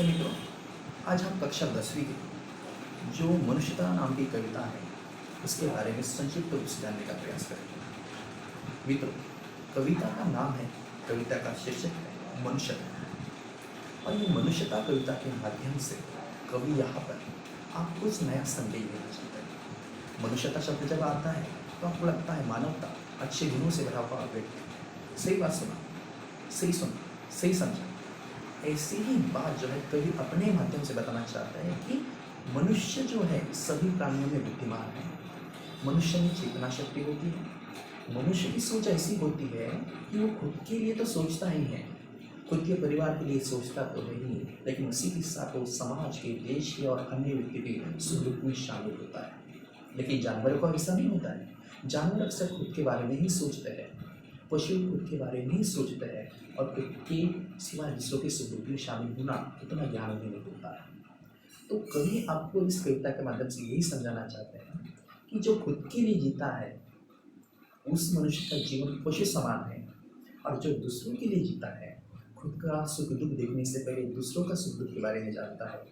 नमस्ते मित्रों। आज हम कक्षा 10वीं की जो मनुष्यता नाम की कविता है उसके बारे में संक्षिप्त रूप से जानने का प्रयास करेंगे। मित्रों, कविता का नाम है, कविता का शीर्षक है मनुष्यता। और ये मनुष्यता कविता के माध्यम से कवि यहाँ पर आपको कुछ नया संदेश देना चाहते हैं। मनुष्यता शब्द जब आता है तो आपको लगता है मानवता, अच्छे गुणों से भरा हुआ व्यक्ति, सही बात सुना, सही समझा। ऐसी ही बात जो है कवि अपने माध्यम से बताना चाहता है कि मनुष्य जो है सभी प्राणियों में बुद्धिमान है। मनुष्य में चेतना शक्ति होती है। मनुष्य की सोच ऐसी होती है कि वो खुद के लिए तो सोचता ही है, खुद के परिवार के लिए सोचता तो है ही, लेकिन उसी के साथ वो समाज के, देश के और अन्य व्यक्ति के सुख दुख में शामिल होता है। लेकिन जानवरों का ऐसा नहीं होता है। जानवर अक्सर खुद के बारे में ही सोचते हैं, पशु खुद के बारे में ही सोचते हैं और खुद के सिवाय दूसरों के सुख दुख में शामिल होना उतना ज्ञान भी नहीं होता है। तो कवि आपको इस कविता के माध्यम से यही समझाना चाहते हैं कि जो खुद के लिए जीता है उस मनुष्य का जीवन पशु समान है, और जो दूसरों के लिए जीता है, खुद का सुख दुख देखने से पहले दूसरों का सुख दुख के बारे में जानता है,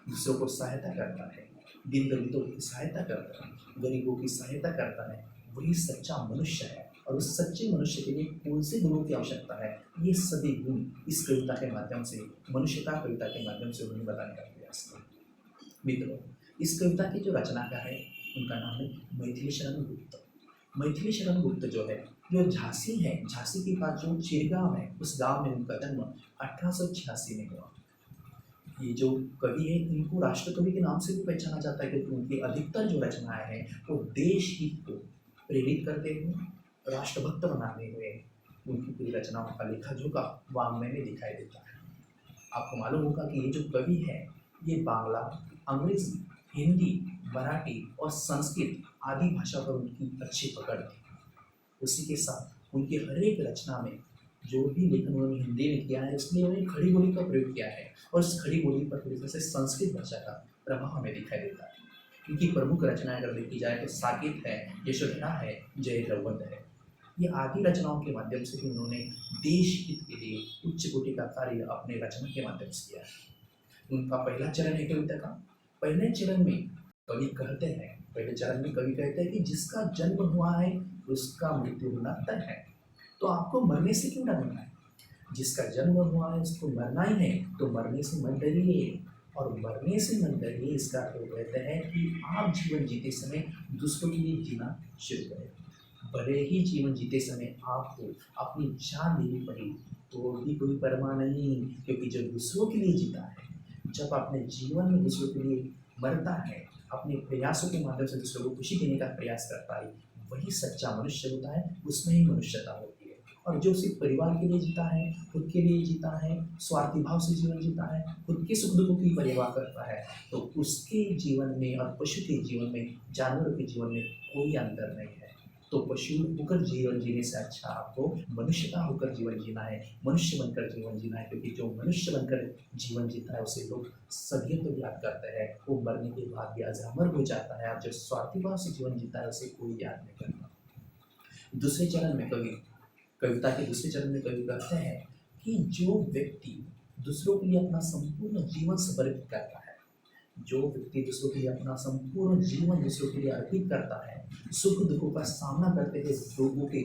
दूसरों को सहायता करता है, दीन दलितों की सहायता करता है, गरीबों की सहायता करता है, वही सच्चा मनुष्य है। और उस सच्चे मनुष्य के लिए कौन से गुणों की आवश्यकता है, ये सभी गुण इस कविता के माध्यम से, मनुष्यता कविता के माध्यम से उन्हें बताने का प्रयास करें। मित्रों, इस कविता के जो रचनाकार है उनका नाम है मैथिली शरण गुप्त। मैथिली शरण गुप्त जो है, जो झांसी है, झांसी के पास जो चिरगांव है, उस गांव में उनका जन्म 1886 में हुआ। ये जो कवि है इनको राष्ट्रकवि के नाम से भी पहचाना जाता है क्योंकि उनकी अधिकतर जो रचनाएं हैं वो देश हित को प्रेरित करते हुए, राष्ट्रभक्त बनाने हुए उनकी पूरी रचनाओं का लेखा जोखा वाङ्मय में दिखाई देता है। आपको मालूम होगा कि ये जो कवि है ये बांग्ला, अंग्रेजी, हिंदी, मराठी और संस्कृत आदि भाषा पर उनकी अच्छी पकड़ थी। उसी के साथ उनकी हर एक रचना में जो भी लेखन उन्होंने हिंदी में किया है उसमें उन्होंने खड़ी बोली का प्रयोग किया है, और उस खड़ी बोली पर पूरी तरह से संस्कृत भाषा का प्रभाव हमें दिखाई देता है। इनकी प्रमुख रचनाएं अगर देखी जाए तो साकेत है, यशोधरा है, जय द्रौपद है। ये आदि रचनाओं के माध्यम से भी उन्होंने देश हित के लिए उच्च कोटि का कार्य अपने रचना के माध्यम से किया है। उनका पहला चरण है कविता का। पहले चरण में कवि कहते हैं, पहले चरण में कवि कहते हैं कि जिसका जन्म हुआ है उसका मृत्यु होना तय है, तो आपको मरने से क्यों डरना है। जिसका जन्म हुआ है उसको मरना ही है, तो मरने से मत डरिए। और मरने से मत डरिए इसका अर्थ कहते हैं कि आप जीवन जीते समय दूसरों के लिए जीना शुरू करें। भले ही जीवन जीते समय आपको अपनी जान देनी पड़ी तो भी कोई परवाह नहीं, क्योंकि जो दूसरों के लिए जीता है, जब अपने जीवन में दूसरों के लिए मरता है, अपने प्रयासों के माध्यम से दूसरों को खुशी देने का प्रयास करता है, वही सच्चा मनुष्य होता है, उसमें ही मनुष्यता होती है। और जो सिर्फ परिवार के लिए जीता है, खुद के लिए जीता है, स्वार्थी भाव से जीवन जीता है, खुद के सुख दुखों की परवाह करता है, तो उसके जीवन में और पशु के जीवन में, जानवरों के जीवन में कोई अंतर नहीं है। तो पशु होकर जीवन जीने से अच्छा आपको मनुष्यता होकर जीवन जीना है, मनुष्य बनकर जीवन जीना है, क्योंकि जो मनुष्य बनकर जीवन जीता है उसे लोग सदियों तक याद करते हैं, वो मरने के बाद भी अजरामर हो जाता है। और जो स्वार्थी भाव से जीवन जीता है उसे कोई याद नहीं करता। दूसरे चरण में कविता के दूसरे चरण में कवि कहते हैं कि जो व्यक्ति दूसरों के लिए अपना संपूर्ण जीवन समर्पित करता है, जो व्यक्ति दूसरों के लिए अपना संपूर्ण जीवन दूसरों के लिए अर्पित करता है, सुख दुखों का सामना करते हुए लोगों के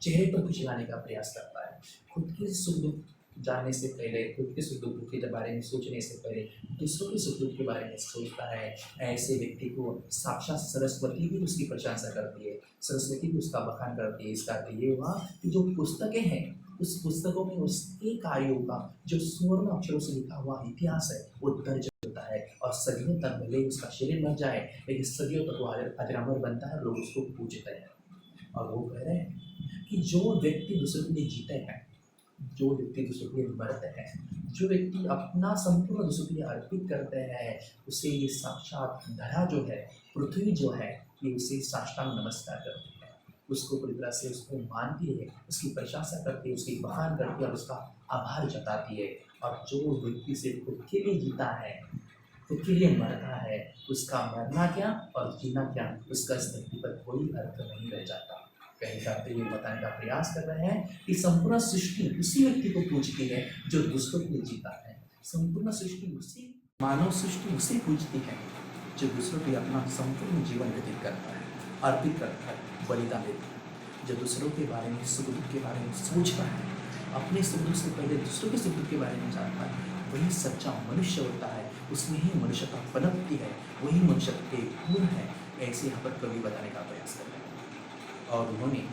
चेहरे पर खुशी लाने का प्रयास करता है, खुद के सुख दुख जानने से पहले, खुद के सुख दुख के बारे में सोचने से पहले दूसरों के सुख दुख के बारे में सोचता है, ऐसे व्यक्ति को साक्षात सरस्वती भी उसकी प्रशंसा करती है, सरस्वती भी उसका बखान करती है। इसका अर्थ ये हुआ कि जो पुस्तकें हैं उस पुस्तकों में उसके कार्यों का जो स्वर्ण अक्षरों से लिखा हुआ इतिहास है वो दर्ज होता है, और सदियों तक भले उसका शरीर मर जाए लेकिन सदियों तक वो अजरामर बनता है, लोग उसको पूजते हैं। और वो कह रहे हैं कि जो व्यक्ति दूसरों के लिए जीते हैं, जो व्यक्ति दूसरों के लिए मरते हैं, जो व्यक्ति अपना संपूर्ण दूसरों के लिए अर्पित करते हैं, उसे ये साक्षात धरा जो है, पृथ्वी जो है, ये उसे साष्टांग नमस्कार करती है, उसको पूरी तरह से उसको मानती है, उसकी प्रशंसा करती है, उसकी बखान करती है और उसका आभार जताती है। और जो व्यक्ति से खुद के लिए जीता है, खुद के लिए मरता है, उसका मरना क्या और जीना क्या, उसका इस धरती पर कोई अर्थ नहीं रह जाता। कहीं जाते ये बताने का प्रयास कर रहे हैं कि संपूर्ण सृष्टि उसी व्यक्ति को पूछती है जो दूसरों के लिए जीता है, संपूर्ण सृष्टि उसी मानव सृष्टि उसे पूजती है जो दूसरों के लिए अपना संपूर्ण जीवन व्यतीत करता है, अर्पित करता है, बलिदान देता है, जो दूसरों के बारे में, सुख दुख के बारे में सोचता है, अपने सुख दुख से पहले दूसरों के सुख दुख के बारे में जानता है, वही सच्चा मनुष्य होता है। उसमें ही मनुष्यता पनपती है, वही मनुष्यता के गुण है। ऐसे यहाँ पर कवि बताने का प्रयास कर रहे हैं और उन्होंने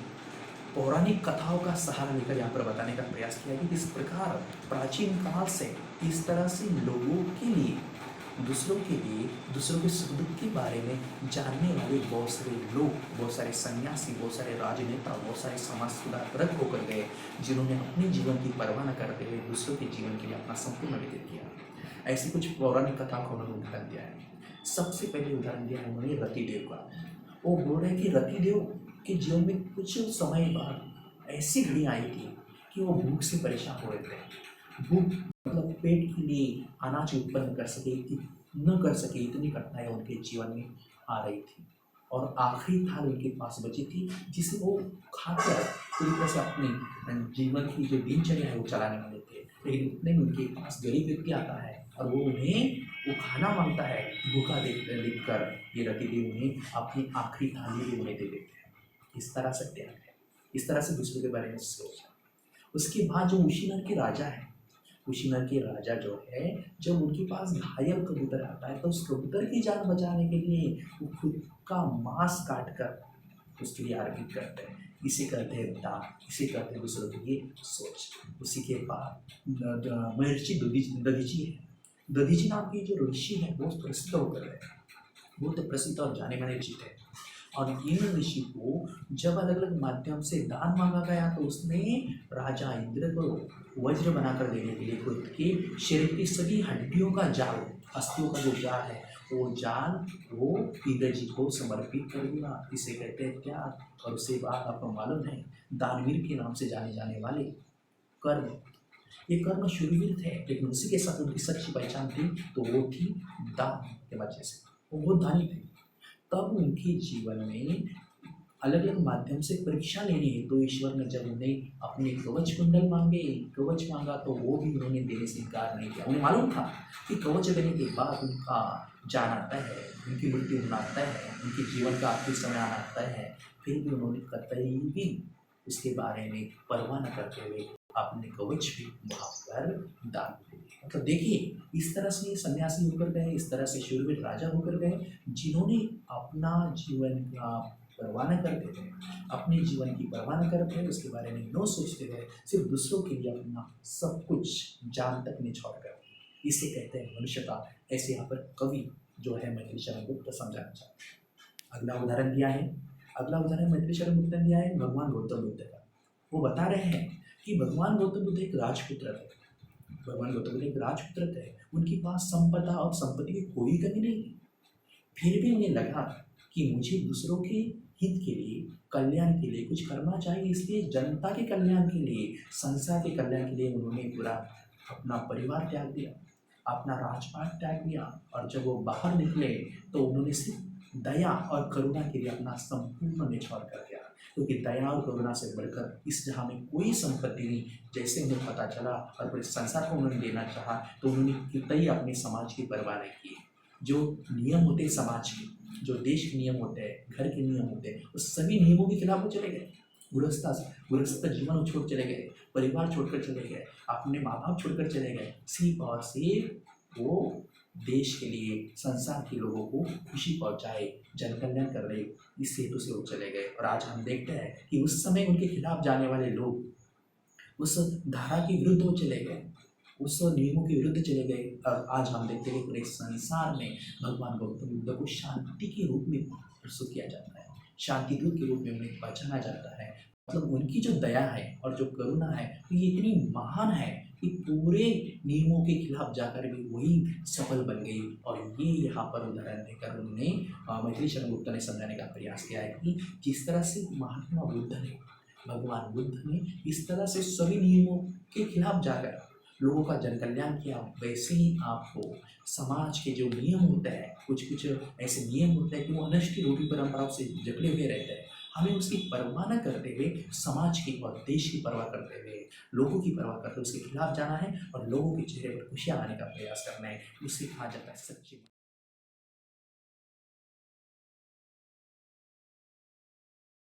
पौराणिक कथाओं का सहारा लेकर यहाँ पर बताने का प्रयास किया कि किस प्रकार प्राचीन काल से इस तरह से लोगों के लिए, दूसरों के लिए, दूसरों के सुख दुख के बारे में जानने वाले बहुत सारे लोग, बहुत सारे सन्यासी, बहुत सारे राजनेता, बहुत सारे समाज सुधारक होकर गए, जिन्होंने अपने जीवन की परवाह न करते हुए दूसरों के जीवन के लिए अपना संपूर्ण व्यतीत किया। ऐसी कुछ पौराणिक कथाओं का उन्होंने उदाहरण दिया है। सबसे पहले उदाहरण दिया है उन्होंने रतिदेव का। वो बोल रहे हैं कि रतिदेव के जीवन में कुछ समय बाद ऐसी घड़ी आई थी कि वो भूख से परेशान हो रहे थे। भूख मतलब पेट के लिए अनाज उत्पन्न कर सके इतनी कठिनाई उनके जीवन में आ रही थी और आखिरी थाल उनके पास बची थी जिसे वो खाकर पूरी तरह से अपने जीवन की जो दिनचर्या है वो चलाने वाले थे। लेकिन इतने में उनके पास गरीब व्यक्ति आता है और वो खाना मांगता है। भूखा देख कर ये रतिदेव उन्हें अपनी आखिरी थाली भी उन्हें दे देते हैं। इस तरह से त्याग है, इस तरह से दूसरों के बारे में सोच। उसके बाद जो उशीनर के राजा है, कुशीनर के राजा जो है, जब उनके पास घायल कबूतर आता है तो उस कबूतर की जान बचाने के लिए वो खुद का मांस काट कर उसके लिए अर्पित करते हैं। इसे कहते हैं दान, इसे कहते हैं दूसरों के लिए सोच। उसी के बाद महर्षि दधीची है। दधीची नाम की जो ऋषि है बहुत प्रसिद्ध होकर है, बहुत प्रसिद्ध और जाने माने ऋषि थे। और इन ऋषि को जब अलग अलग माध्यम से दान मांगा गया तो उसने राजा इंद्र को वज्र बनाकर देने के लिए खुद के शरीर की सभी हड्डियों का जाल, अस्थियों का जो जाल है वो जाल वो इंद्र जी को समर्पित कर दिया। इसे कहते हैं त्याग। और उसके बाद आपको मालूम है दानवीर के नाम से जाने जाने वाले कर्म, ये कर्म शूरवीर थे, लेकिन उसी के साथ उनकी सच्ची पहचान थी तो वो थी दान के वजह से। वो दानी थे। तब उनके जीवन में अलग अलग माध्यम से परीक्षा लेनी है तो ईश्वर ने जब उन्हें अपने कवच कुंडल मांगे, कवच मांगा तो वो भी उन्होंने देने से इनकार नहीं किया। उन्हें मालूम था कि कवच देने के बाद उनका जान आता है, उनकी मृत्यु होना आता है, उनके जीवन का आखिरी समय आना आता है, फिर भी उन्होंने कतई भी उसके बारे में परवाह न करते हुए अपने कवच भी वहाँ पर दान दिए। मतलब देखिए इस तरह से सन्यासी होकर गए, इस तरह से शूरवीर राजा होकर गए जिन्होंने अपना जीवन का परवाह न करते थे, अपने जीवन की परवाह न करते थे, उसके बारे में न सोचते थे, सिर्फ दूसरों के लिए अपना सब कुछ जान तक निछोड़ कर। इसे कहते हैं मनुष्यता। ऐसे यहाँ पर कवि जो है मैथिली शरण गुप्त समझाना चाहते हैं। अगला उदाहरण दिया है, अगला उदाहरण मैथिली शरण गुप्त ने दिया है भगवान गौतम बुद्ध का। वो बता रहे हैं कि भगवान गौतम बुद्ध एक राजपुत्र थे। भगवान गौतम बुद्ध एक राजपुत्र थे। उनके पास संपदा और संपत्ति की कोई कमी नहीं थी। फिर भी उन्हें लगा कि मुझे दूसरों के हित के लिए, कल्याण के लिए कुछ करना चाहिए। इसलिए जनता के कल्याण के लिए, संसार के कल्याण के लिए उन्होंने पूरा अपना परिवार त्याग दिया, अपना राजपाट त्याग दिया। और जब वो बाहर निकले तो उन्होंने सिर्फ दया और करुणा के लिए अपना संपूर्ण निछोड़ कर दिया, क्योंकि दया और करुणा से बढ़कर इस जहाँ में कोई संपत्ति नहीं। जैसे उन्हें पता चला और पूरे संसार को उन्होंने देना चाहा तो उन्होंने कितनी अपने समाज की परवाह नहीं की। जो नियम होते हैं समाज के, जो देश के नियम होते हैं, घर के नियम होते हैं, उस सभी नियमों के खिलाफ वो चले गए। गृहस्थ जीवन छोड़ चले गए, परिवार छोड़कर चले गए, अपने माँ बाप छोड़कर चले गए, सिर्फ और सिर्फ वो देश के लिए, संसार के लोगों को खुशी पहुंचाए, जन कल्याण कर रहे, इस हेतु से वो चले गए। और आज हम देखते हैं कि उस समय उनके खिलाफ जाने वाले लोग उस धारा के विरुद्ध वो चले गए, उस नियमों के विरुद्ध चले गए। और आज हम देखते हैं पूरे संसार में भगवान गौतम बुद्ध को शांति के रूप में प्रस्तुत किया जाता है, शांति दूत के रूप में उन्हें पहचाना जाता है। मतलब उनकी जो दया है और जो करुणा है ये इतनी महान है कि पूरे नियमों के खिलाफ जाकर भी वही सफल बन गई। और ये यहाँ पर उदाहरण देकर उन्होंने मैथिली शरण गुप्त ने समझाने का प्रयास किया है कि जिस तरह से महात्मा बुद्ध ने, भगवान बुद्ध ने इस तरह से सभी नियमों के खिलाफ जाकर लोगों का जन कल्याण किया, वैसे ही आपको समाज के जो नियम होते हैं, कुछ कुछ ऐसे नियम होते हैं कि वो अनष्ट रूढ़ी परंपराओं से जकड़े हुए रहते हैं, हमें उसकी परवाह न करते हुए समाज की और देश की परवाह करते हुए, लोगों की परवाह करते हुए उसके खिलाफ जाना है और लोगों के चेहरे पर खुशियाँ लाने का प्रयास करना है। उसे कहा जाता है सच्ची